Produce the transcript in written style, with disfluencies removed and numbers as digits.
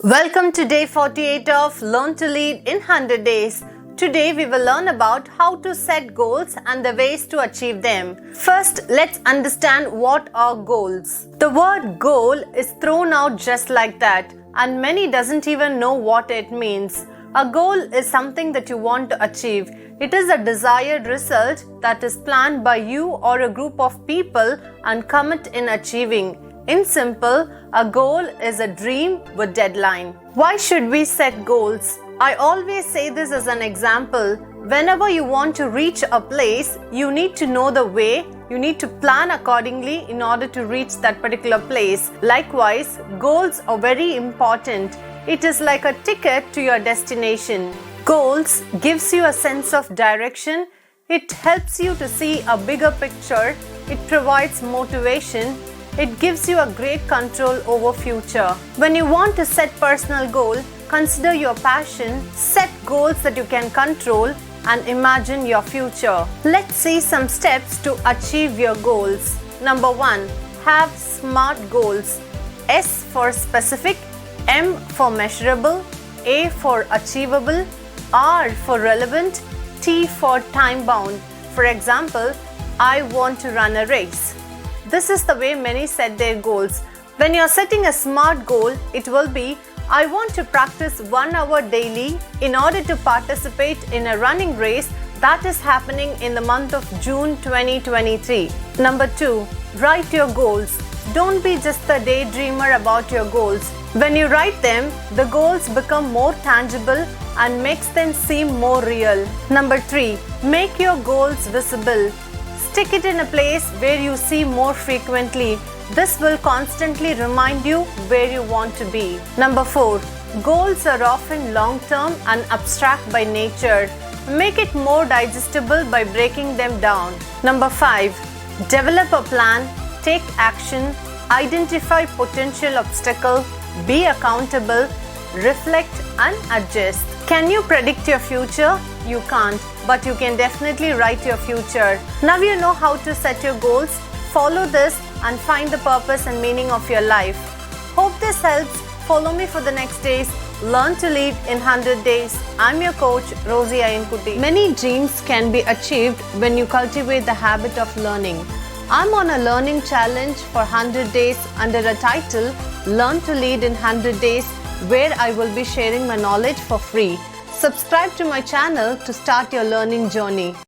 Welcome to day 48 of Learn to Lead in 100 Days. Today we will learn about how to set goals and the ways to achieve them. First, let's understand what are goals. The word goal is thrown out just like that, and many doesn't even know what it means. A goal is something that you want to achieve. It is a desired result that is planned by you or a group of people and commit in achieving. In simple, a goal is a dream with deadline. Why should we set goals? I always say this as an example. Whenever you want to reach a place, you need to know the way. You need to plan accordingly in order to reach that particular place. Likewise, goals are very important. It is like a ticket to your destination. Goals gives you a sense of direction. It helps you to see a bigger picture. It provides motivation. It gives you a great control over future. When you want to set personal goal, consider your passion, set goals that you can control, and imagine your future. Let's see some steps to achieve your goals. Number 1. Have SMART goals. S for specific, M for measurable, A for achievable, R for relevant, T for time bound. For example, I want to run a race. This is the way many set their goals. When you're setting a SMART goal, it will be, I want to practice 1 hour daily in order to participate in a running race that is happening in the month of June 2023. Number 2. Write your goals. Don't be just a daydreamer about your goals. When you write them, the goals become more tangible and makes them seem more real. Number 3. Make your goals visible. Stick it in a place where you see more frequently. This will constantly remind you where you want to be. Number 4. Goals are often long-term and abstract by nature. Make it more digestible by breaking them down. Number 5. Develop a plan, take action, identify potential obstacles, be accountable, reflect and adjust. Can you predict your future? You can't, but you can definitely write your future. Now you know how to set your goals. Follow this and find the purpose and meaning of your life. Hope this helps. Follow me for the next days. Learn to Lead in 100 Days. I'm your coach, Rosie Ayankutti. Many dreams can be achieved when you cultivate the habit of learning. I'm on a learning challenge for 100 days under a title, Learn to Lead in 100 Days, where I will be sharing my knowledge for free. Subscribe to my channel to start your learning journey.